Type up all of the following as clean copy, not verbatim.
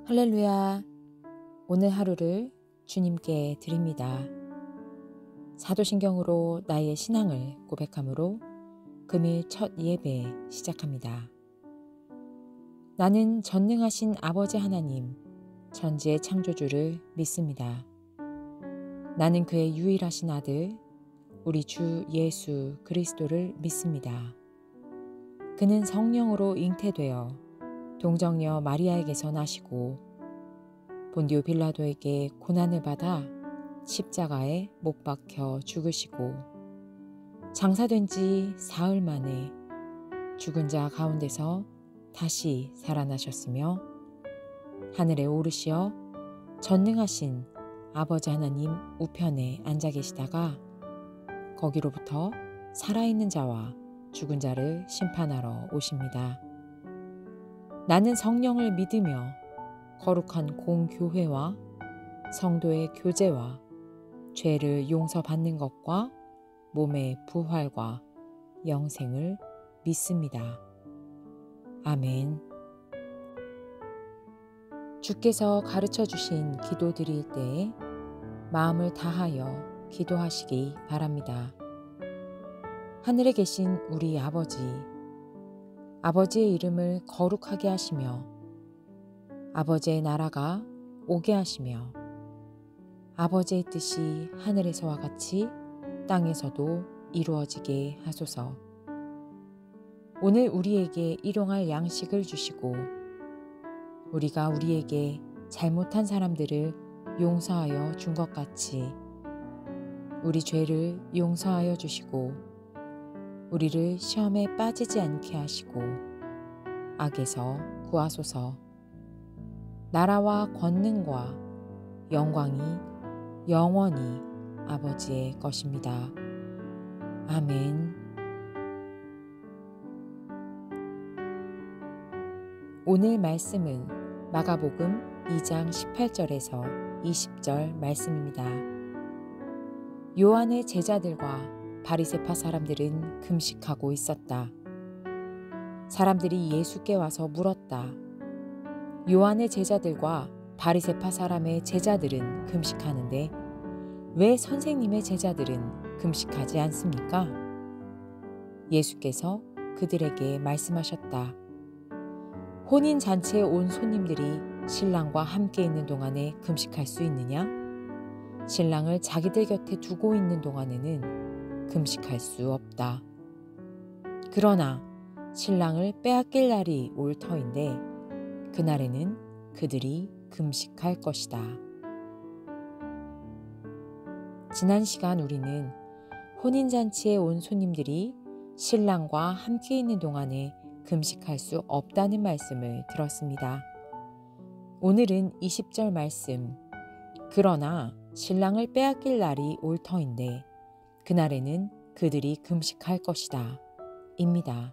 할렐루야. 오늘 하루를 주님께 드립니다. 사도신경으로 나의 신앙을 고백함으로 금일 첫 예배 시작합니다. 나는 전능하신 아버지 하나님, 천지의 창조주를 믿습니다. 나는 그의 유일하신 아들, 우리 주 예수 그리스도를 믿습니다. 그는 성령으로 잉태되어 동정녀 마리아에게서 나시고 본디오 빌라도에게 고난을 받아 십자가에 못 박혀 죽으시고 장사된 지 사흘 만에 죽은 자 가운데서 다시 살아나셨으며 하늘에 오르시어 전능하신 아버지 하나님 우편에 앉아 계시다가 거기로부터 살아있는 자와 죽은 자를 심판하러 오십니다. 나는 성령을 믿으며 거룩한 공교회와 성도의 교제와 죄를 용서받는 것과 몸의 부활과 영생을 믿습니다. 아멘. 주께서 가르쳐 주신 기도 드릴 때에 마음을 다하여 기도하시기 바랍니다. 하늘에 계신 우리 아버지의 이름을 거룩하게 하시며 아버지의 나라가 오게 하시며 아버지의 뜻이 하늘에서와 같이 땅에서도 이루어지게 하소서. 오늘 우리에게 일용할 양식을 주시고 우리가 우리에게 잘못한 사람들을 용서하여 준 것 같이 우리 죄를 용서하여 주시고 우리를 시험에 빠지지 않게 하시고 악에서 구하소서. 나라와 권능과 영광이 영원히 아버지의 것입니다. 아멘. 오늘 말씀은 마가복음 2장 18절에서 20절 말씀입니다. 요한의 제자들과 바리새파 사람들은 금식하고 있었다. 사람들이 예수께 와서 물었다. 요한의 제자들과 바리새파 사람의 제자들은 금식하는데 왜 선생님의 제자들은 금식하지 않습니까? 예수께서 그들에게 말씀하셨다. 혼인 잔치에 온 손님들이 신랑과 함께 있는 동안에 금식할 수 있느냐? 신랑을 자기들 곁에 두고 있는 동안에는 금식할 수 없다. 그러나 신랑을 빼앗길 날이 올 터인데 그날에는 그들이 금식할 것이다. 지난 시간 우리는 혼인잔치에 온 손님들이 신랑과 함께 있는 동안에 금식할 수 없다는 말씀을 들었습니다. 오늘은 20절 말씀, 그러나 신랑을 빼앗길 날이 올 터인데 그날에는 그들이 금식할 것이다. 입니다.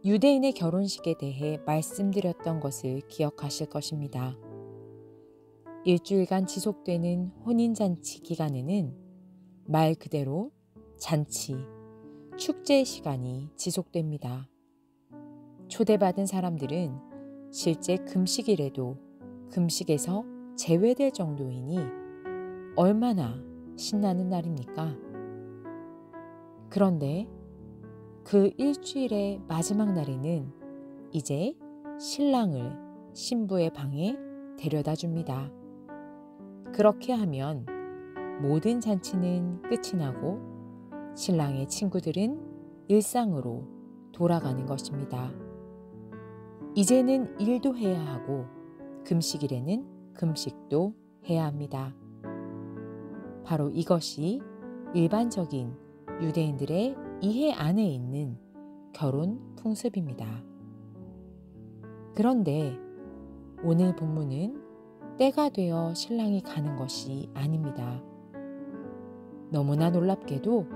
유대인의 결혼식에 대해 말씀드렸던 것을 기억하실 것입니다. 일주일간 지속되는 혼인잔치 기간에는 말 그대로 잔치, 축제의 시간이 지속됩니다. 초대받은 사람들은 실제 금식이라도 금식에서 제외될 정도이니 얼마나 신나는 날입니까? 그런데 그 일주일의 마지막 날에는 이제 신랑을 신부의 방에 데려다 줍니다. 그렇게 하면 모든 잔치는 끝이 나고 신랑의 친구들은 일상으로 돌아가는 것입니다. 이제는 일도 해야 하고 금식일에는 금식도 해야 합니다. 바로 이것이 일반적인 유대인들의 이해 안에 있는 결혼 풍습입니다. 그런데 오늘 본문은 때가 되어 신랑이 가는 것이 아닙니다. 너무나 놀랍게도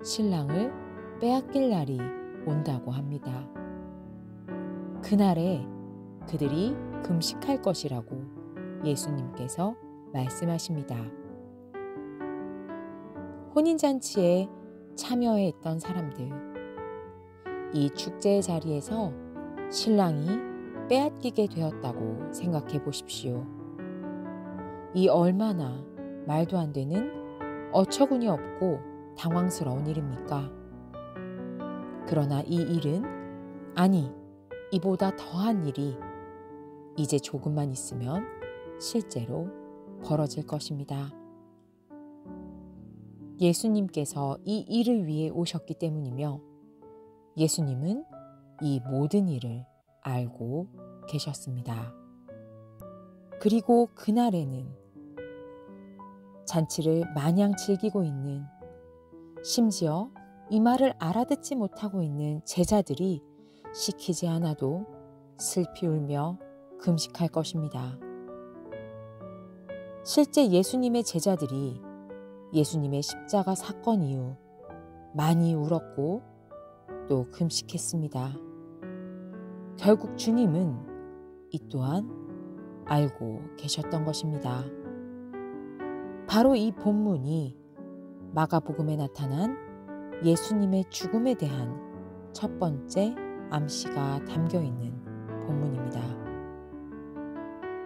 신랑을 빼앗길 날이 온다고 합니다. 그날에 그들이 금식할 것이라고 예수님께서 말씀하십니다. 혼인잔치에 참여했던 사람들, 이 축제의 자리에서 신랑이 빼앗기게 되었다고 생각해 보십시오. 이 얼마나 말도 안 되는 어처구니 없고 당황스러운 일입니까? 그러나 이 일은, 아니, 이보다 더한 일이 이제 조금만 있으면 실제로 벌어질 것입니다. 예수님께서 이 일을 위해 오셨기 때문이며 예수님은 이 모든 일을 알고 계셨습니다. 그리고 그날에는 잔치를 마냥 즐기고 있는, 심지어 이 말을 알아듣지 못하고 있는 제자들이 시키지 않아도 슬피 울며 금식할 것입니다. 실제 예수님의 제자들이 예수님의 십자가 사건 이후 많이 울었고 또 금식했습니다. 결국 주님은 이 또한 알고 계셨던 것입니다. 바로 이 본문이 마가복음에 나타난 예수님의 죽음에 대한 첫 번째 암시가 담겨 있는 본문입니다.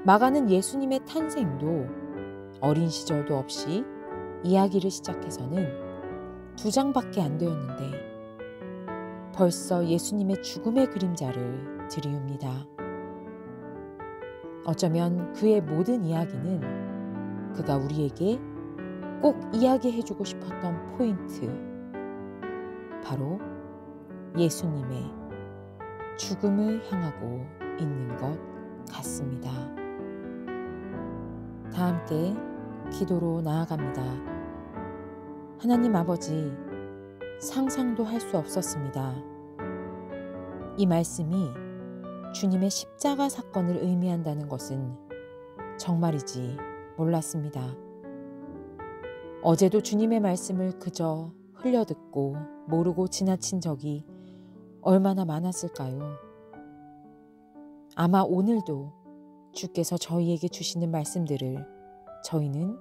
마가는 예수님의 탄생도 어린 시절도 없이 이야기를 시작해서는 2장밖에 안 되었는데 벌써 예수님의 죽음의 그림자를 들이웁니다. 어쩌면 그의 모든 이야기는 그가 우리에게 꼭 이야기해주고 싶었던 포인트, 바로 예수님의 죽음을 향하고 있는 것 같습니다. 다 함께 기도로 나아갑니다. 하나님 아버지, 상상도 할 수 없었습니다. 이 말씀이 주님의 십자가 사건을 의미한다는 것은 정말이지 몰랐습니다. 어제도 주님의 말씀을 그저 흘려듣고 모르고 지나친 적이 얼마나 많았을까요? 아마 오늘도 주께서 저희에게 주시는 말씀들을 저희는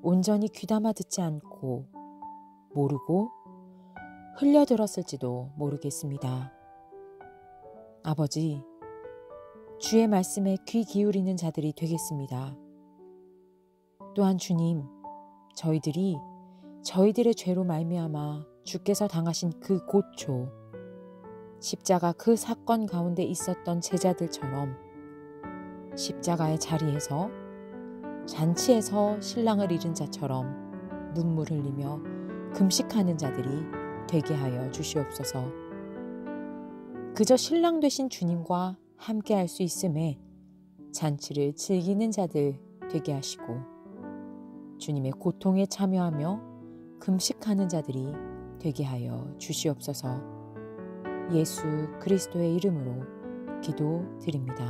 온전히 귀담아 듣지 않고 모르고 흘려들었을지도 모르겠습니다. 아버지, 주의 말씀에 귀 기울이는 자들이 되겠습니다. 또한 주님, 저희들이 저희들의 죄로 말미암아 주께서 당하신 그 고초, 십자가 그 사건 가운데 있었던 제자들처럼 십자가의 자리에서 잔치에서 신랑을 잃은 자처럼 눈물 흘리며 금식하는 자들이 되게 하여 주시옵소서. 그저 신랑 되신 주님과 함께 할 수 있음에 잔치를 즐기는 자들 되게 하시고 주님의 고통에 참여하며 금식하는 자들이 되게 하여 주시옵소서. 예수 그리스도의 이름으로 기도드립니다.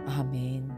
아멘.